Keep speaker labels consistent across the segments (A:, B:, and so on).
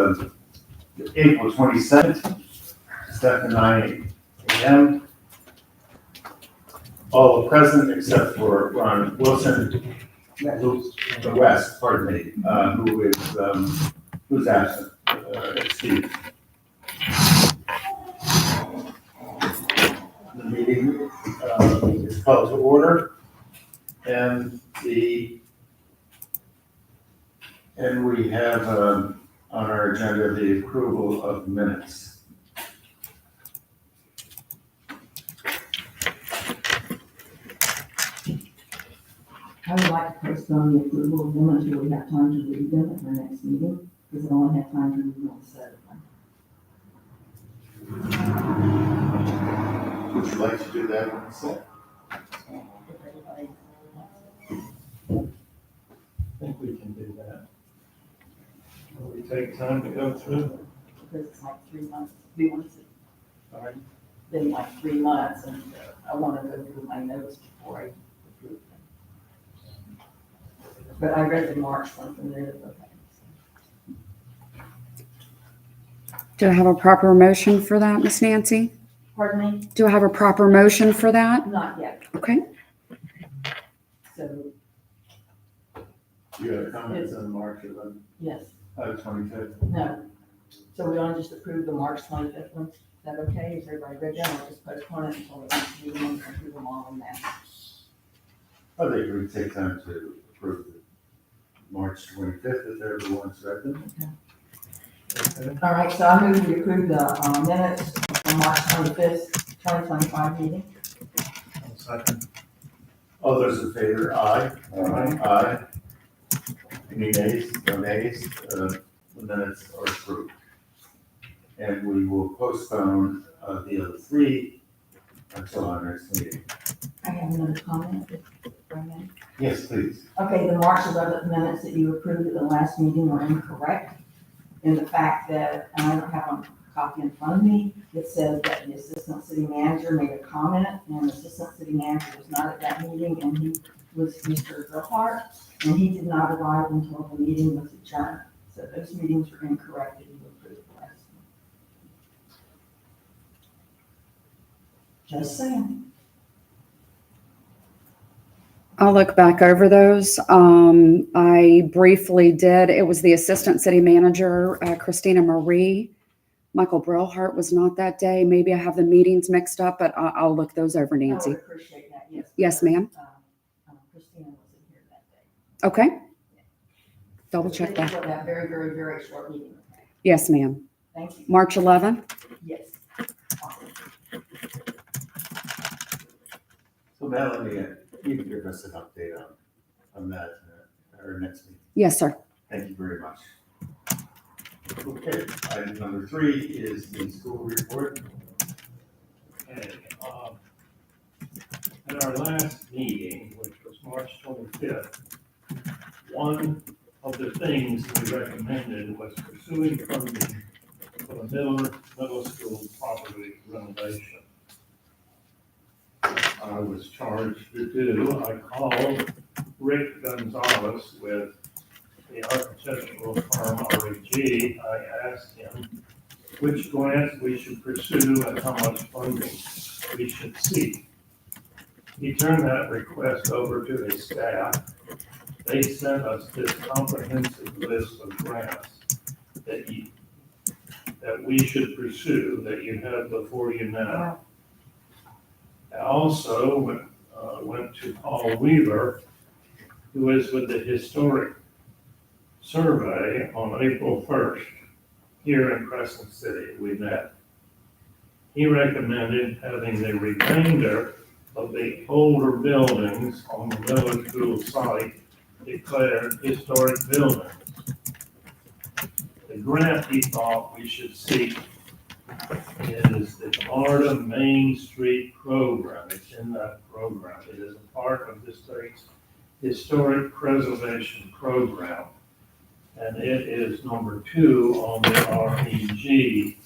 A: April 22nd, start at 9 a.m. All are present except for Ron Wilson, West, pardon me, who's absent, excused. The meeting is called to order, and we have on our agenda the approval of minutes.
B: I would like to postpone the approval of them until we have time to read them at our next meeting, because I only have time to read one set of them.
A: Would you like to do that one set?
C: I think we can do that. Will we take time to go through?
B: Because it's like 3 months, we want to see,
C: All right.
B: been like 3 months, and I want to go through my notes before I approve them. But I read the March one from there, okay.
D: Do I have a proper motion for that, Miss Nancy?
B: Pardon me?
D: Do I have a proper motion for that?
B: Not yet,
D: Okay.
B: so,
A: You have comments on March 11th,
B: yes,
A: 25th?
B: no. So we want to just approve the March 25th one, is that okay? Is everybody ready? Or just postpone it until the next meeting and approve them all in that?
A: I think we would take time to approve the March 25th if everyone's read them.
C: Okay.
B: All right, so I move we approve the minutes from March 25th, 2025 meeting.
C: I'll second.
A: All those in favor, aye.
C: Aye.
A: Aye. Any nays? No nays? The minutes are approved. And we will postpone the other three until our next meeting.
B: I have another comment. Brian.
A: Yes, please.
B: Okay, the March 11th minutes that you approved at the last meeting were incorrect in the fact that, and I don't have a copy in front of me, it says that the assistant city manager made a comment, and the assistant city manager was not at that meeting, and he was Mr. Gerhart, and he did not arrive until the meeting was adjourned. So those meetings were incorrect that you approved last. Just saying.
D: I'll look back over those. I briefly did. It was the assistant city manager, Christina Marie. Michael Brillhart was not that day. Maybe I have the meetings mixed up, but I'll look those over,
B: I
D: Nancy.
B: would appreciate that, yes.
D: Yes, ma'am.
B: Christina wasn't here that day.
D: Okay. Double check
B: Thank you
D: that.
B: for that very, very, very short meeting.
D: Yes, ma'am.
B: Thank you.
D: March 11th.
B: Yes. Awesome.
A: So Melanie, you can give us an update on that at our next meeting.
D: Yes, sir.
A: Thank you very much. Okay, item number 3 is the school report.
C: Okay. At our last meeting, which was March 25th, one of the things we recommended was pursuing funding for the middle school property renovation. I was charged to do. I called Rick Gonzalez with the architectural firm REG. I asked him which grants we should pursue and how much funding we should seek. He turned that request over to his staff. They sent us this comprehensive list of grants that we should pursue, that you have before you now. I also went to Paul Weaver, who is with the Historic Survey on April 1st here in Crescent City. We met. He recommended having the remainder of the older buildings on the middle school site declared historic buildings. The grant he thought we should seek is the Florida Main Street program. It's in that program. It is a part of the state's historic preservation program. And it is number 2 on the REG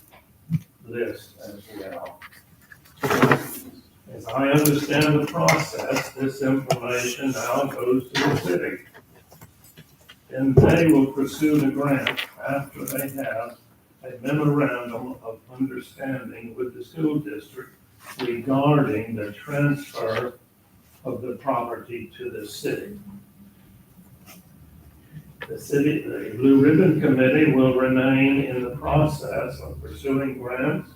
C: list as well. As I understand the process, this information now goes to the city. And they will pursue the grant after they have a memorandum of understanding with the school district regarding the transfer of the property to the city. The Blue Ribbon Committee will remain in the process of pursuing grants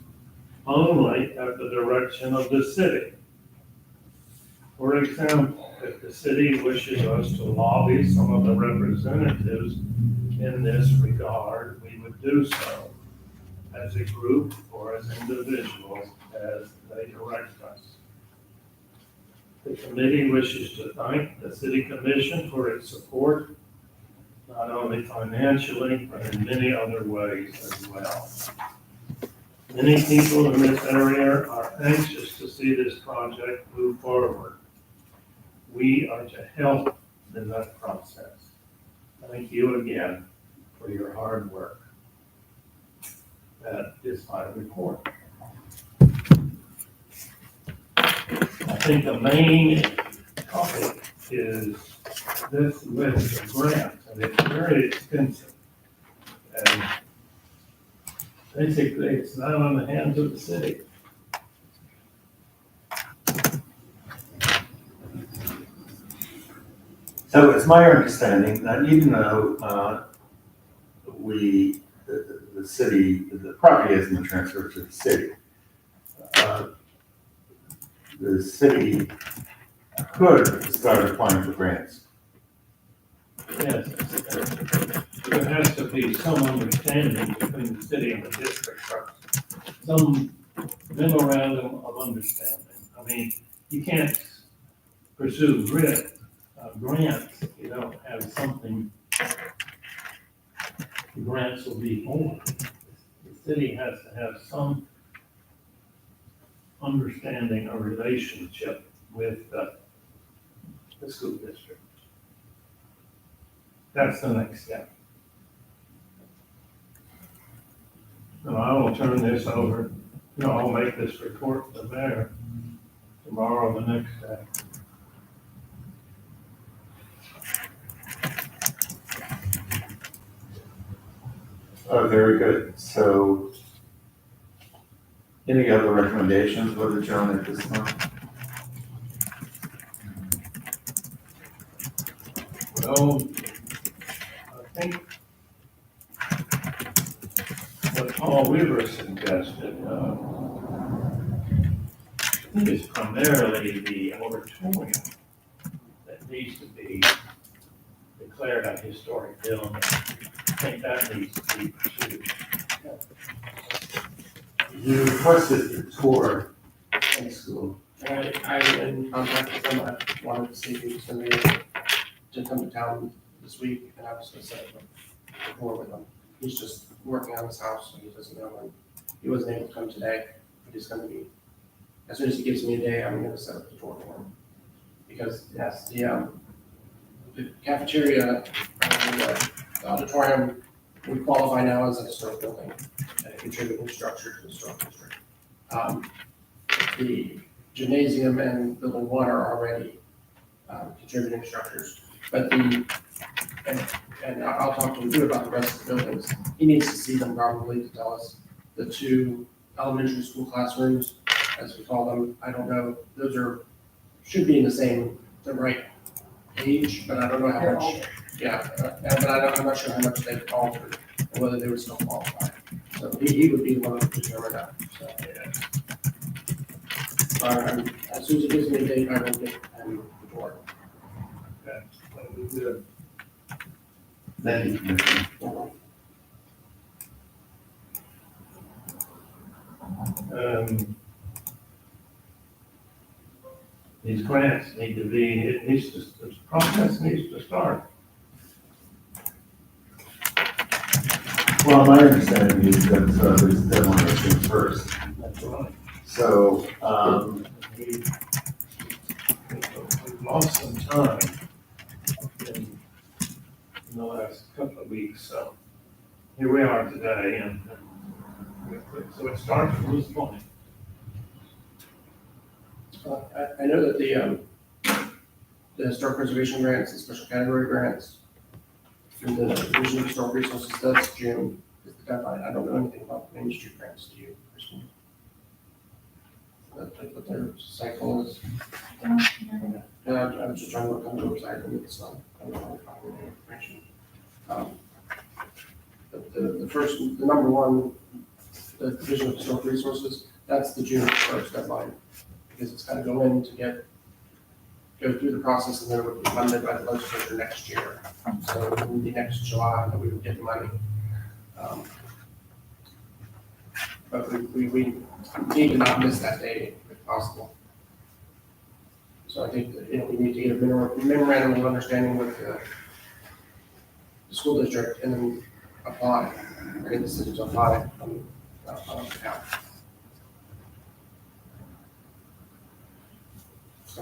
C: only at the direction of the city. For example, if the city wishes us to lobby some of the representatives in this regard, we would do so as a group or as individuals as they direct us. The committee wishes to thank the city commission for its support, not only financially, but in many other ways as well. Many people in this area are anxious to see this project move forward. We are to help in that process. Thank you again for your hard work. That is my report. I think the main topic is this list of grants, and it's very extensive. And basically, it's not on the hands of the city.
A: So it's my understanding that even though the city, the property hasn't been transferred to the city, the city could start applying for grants.
C: Yes, there has to be some understanding between the city and the district first. Some memorandum of understanding. I mean, you can't pursue grants if you don't have something the grants will be for. The city has to have some understanding or relationship with the school district. That's the next step. So I will turn this over, I'll make this report to the mayor tomorrow or the next day.
A: Oh, very good. So any other recommendations, Brother John, at this time?
C: Well, I think what Paul Weaver suggested, I think it's primarily the auditorium that needs to be declared a historic building. I think that needs to be pursued.
A: You requested the tour in school.
E: I've been contacted with him. I wanted to see if he was going to be able to come to town this week, and I was going to set up a tour with him. He's just working on his house, so he doesn't know when. He wasn't able to come today, but he's going to be, as soon as he gives me a day, I'm going to set up the tour for him. Because, yes, the cafeteria and the auditorium, we qualify now as a historic building and a contributing structure to the historic district. The gymnasium and building 1 are already contributing structures, but and I'll talk to him too about the rest of the buildings. He needs to see them probably to tell us. The 2 elementary school classrooms, as we call them, I don't know, those should be in the right age, but I don't know how
B: They're
E: much.
B: older.
E: Yeah, but I'm not sure how much they've altered and whether they would still qualify. So he would be the one to determine that, so. As soon as he gives me a date, I will get him the board.
C: Okay, that would be good.
A: Thank you, Commissioner.
C: These grants need to be, the process needs to start.
A: Well, my understanding is that there's a deadline that's June 1st.
C: That's right.
A: So,
C: We've lost some time in the last couple of weeks, so here we are today, and so it starts from this point.
E: I know that the historic preservation grants, the special category grants through the Division of Historic Resources, that's June, is the deadline. I don't know anything about the Main Street grants, do you, Christine? What their cycle is? Yeah, I was just trying to look on the website and it's not, I don't know if I have any information. But the number one, the Division of Historic Resources, that's the June 1st deadline, because it's gotta go in to go through the process, and then it would be funded by the legislature next year. So it would be next July that we would get the money. But we need to not miss that date if possible. So I think that, we need to get a memorandum of understanding with the school district and then apply, or get the city to apply on account.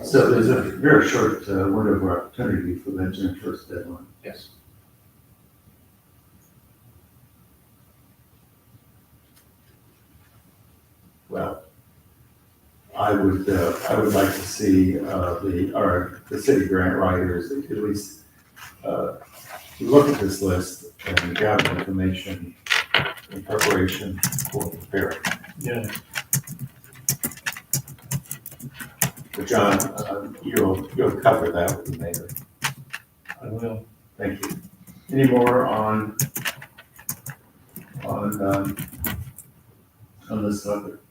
A: So there's a very short window of opportunity for that June 1st deadline.
E: Yes.
A: Well, I would like to see the city grant writers at least look at this list and gather information in preparation for preparing.
C: Yeah,
A: But John, you'll cover that with the mayor.
C: I will.
A: Thank you. Any more on this subject?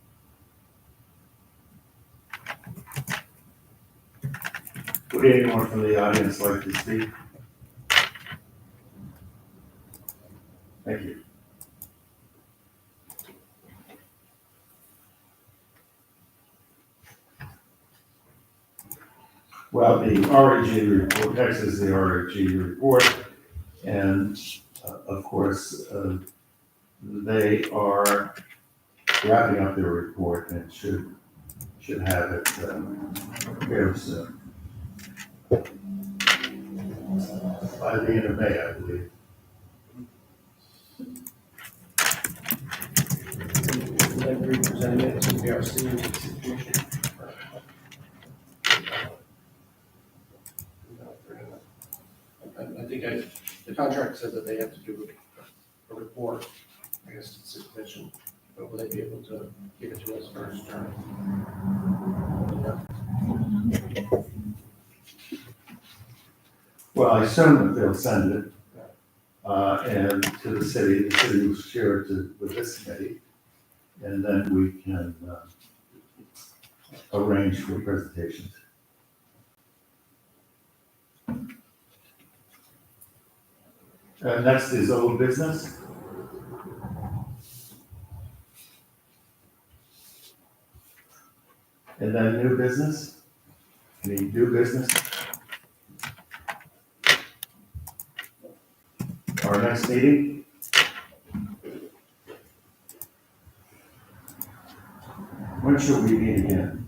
A: Would anyone from the audience like to speak? Thank you. Well, the RAG report, next is the RAG report, and of course, they are wrapping up their report and should have it very soon. By the end of May, I believe.
E: And then presenting it to BRC and to the city commission. I think the contract said that they have to do a report, I guess, to the city commission, but will they be able to give it to us first?
A: Well, I assume that they'll send it, and to the city will share it with this committee, and then we can arrange for presentations. Next is old business. And then new business. Any new business? Our next meeting? When should we meet again?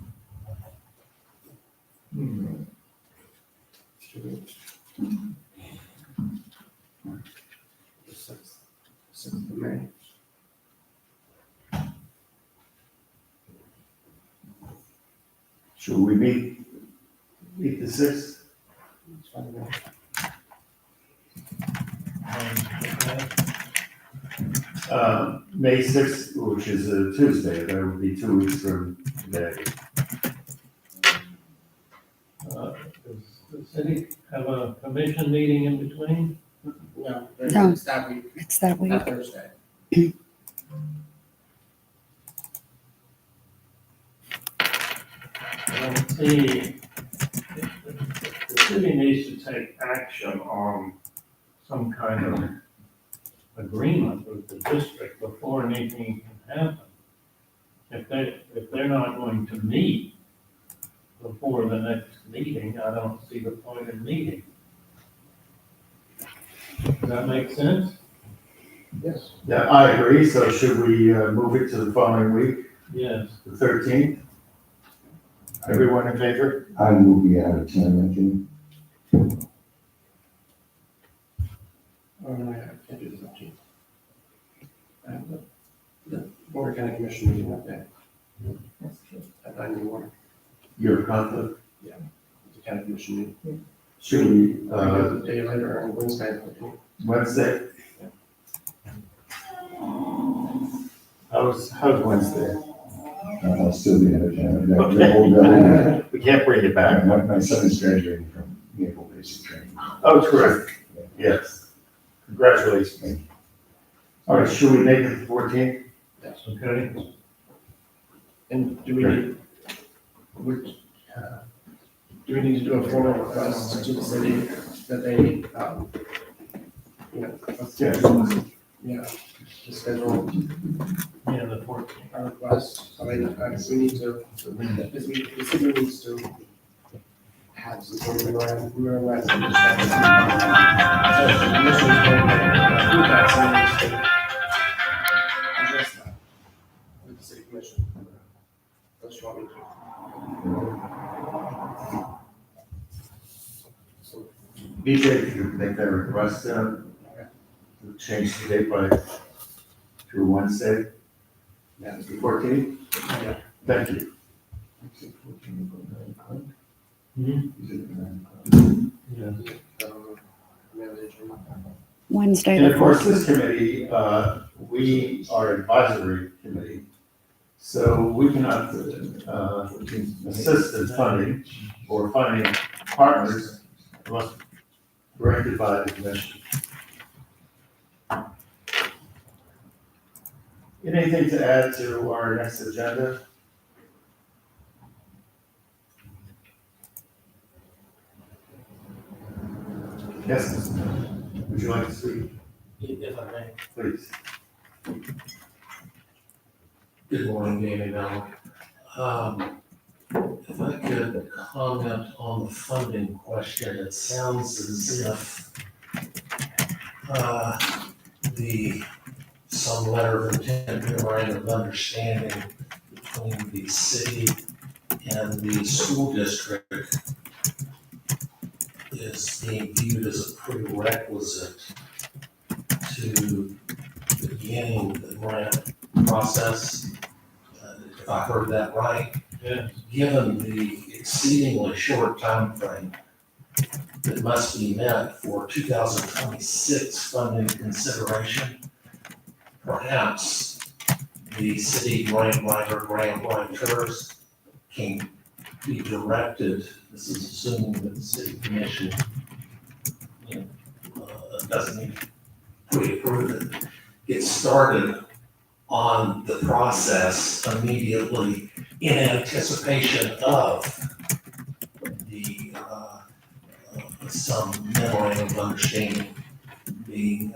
E: The 6th of May.
A: Should we meet the 6th?
E: It's fine with me.
A: May 6th, which is a Tuesday, that would be 2 weeks from today.
C: Does the city have a commission meeting in between?
E: No,
D: No.
E: it's that week,
D: It's that week.
E: that Thursday.
C: See, the city needs to take action on some kind of agreement with the district before anything can happen. If they're not going to meet before the next meeting, I don't see the point in meeting. Does that make sense?
E: Yes.
A: Yeah, I agree, so should we move it to the following week,
C: Yes.
A: the 13th? Everyone in favor?
F: I will be out of town, I think.
E: Oh, no, I can't do the 13th. I have the Board of County Commission meeting that day
B: That's true.
E: at 9 in the morning,
A: Your conflict?
E: the county commission meeting.
A: Should we,
E: The day later on Wednesday,
A: Wednesday? How's Wednesday?
F: I'll still be in a jam. The whole day.
A: We can't bring it back.
F: My son is graduating from Naval Basic Training.
A: Oh, terrific. Yes. Congratulations. All right, should we make it the 14th?
C: Okay,
E: And do we need, do we need to do a formal request to the city that they, to schedule
C: yeah, the 14th.
E: a request? I mean, we need to, because the city needs to have some sort of memorandum. So the commission's going to approve that, so we need to address that with the city commission. Unless you want me to.
A: BJ, if you could make that request, change the date to Wednesday,
E: Yeah.
A: the 14th?
E: Yeah.
A: Thank you.
C: Yeah.
D: Wednesday,
A: And
D: the
A: of course,
D: 14th.
A: this committee, we are advisory committee, so we cannot assist in funding or finding partners unless directed by the commission. Anything to add to our next agenda? Yes, Mr. Miller. Would you like to speak?
G: If I may.
A: Please.
G: Good morning, Danny Bell. If I could comment on the funding question, it sounds as if some letter of intent, memorandum of understanding between the city and the school district is being viewed as a prerequisite to beginning the grant process. If I heard that right,
C: Yeah.
G: given the exceedingly short time frame that must be met for 2026 funding consideration, perhaps the city grant writer, grant writers can be directed, this is assuming that the city commission, doesn't need to pre-approve it, get started on the process immediately in anticipation of the, some memorandum of understanding being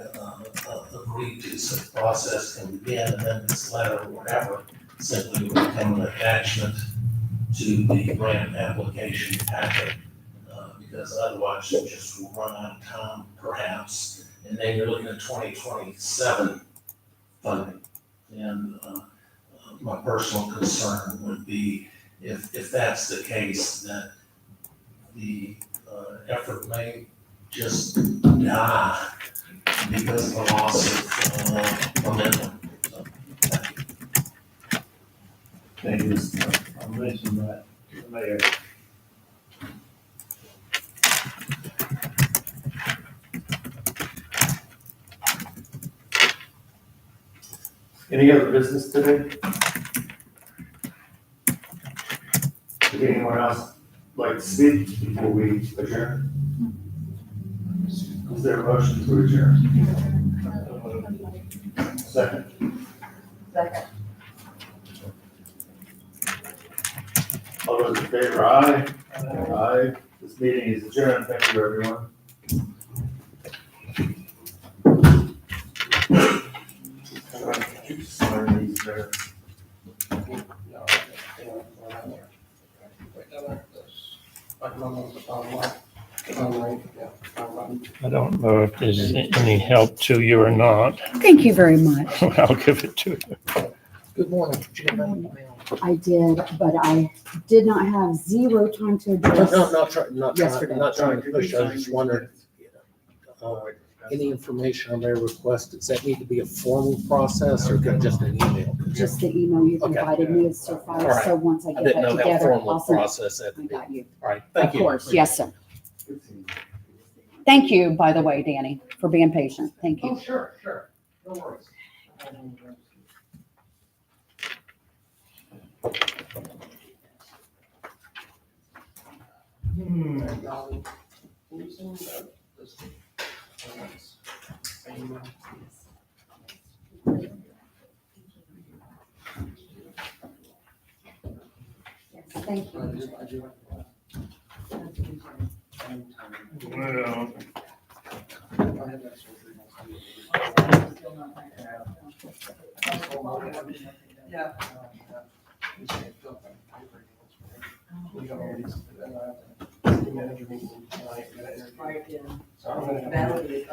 G: agreed to, so the process can begin, and then this letter or whatever simply will become an attachment to the grant application packet, because otherwise you just will run out of time perhaps, and then you're looking at 2027 funding. And my personal concern would be if that's the case, that the effort may just die because of the loss of momentum. So, thank you.
A: Thank you, Mr. Miller.
C: I'll mention that to the mayor.
A: Any other business today? Would anyone else like to speak before we adjourn? Is there a motion to adjourn? Second.
B: Second.
A: All those in favor, aye? Aye. This meeting is adjourned. Thank you, everyone. Sign these there.
C: I don't know if there's any help to you or not.
D: Thank you very much.
C: I'll give it to you.
G: Good morning. Did you get my email?
D: I did, but I did not have zero time to address.
G: Not trying to push, I was just wondering, any information I may request, does that need to be a formal process or just an email?
D: Just the email you
G: Okay.
D: provided me is
G: All
D: suffice,
G: right.
D: so once I
G: I
D: get
G: didn't
D: that
G: know how
D: together,
G: formal
D: I'll
G: a
D: send it.
G: process that
D: I
G: would be.
D: got you.
G: All right, thank
D: Of
G: you.
D: course, yes, sir.
A: Good seeing you.
D: Thank you, by the way, Danny, for being patient. Thank
E: Oh,
D: you.
E: sure, no worries.
D: Thank
C: Well,
E: Yeah. We got all these, city manager meeting tonight, we got an interview.
B: Right, yeah.
E: So I'm gonna.
B: Validate,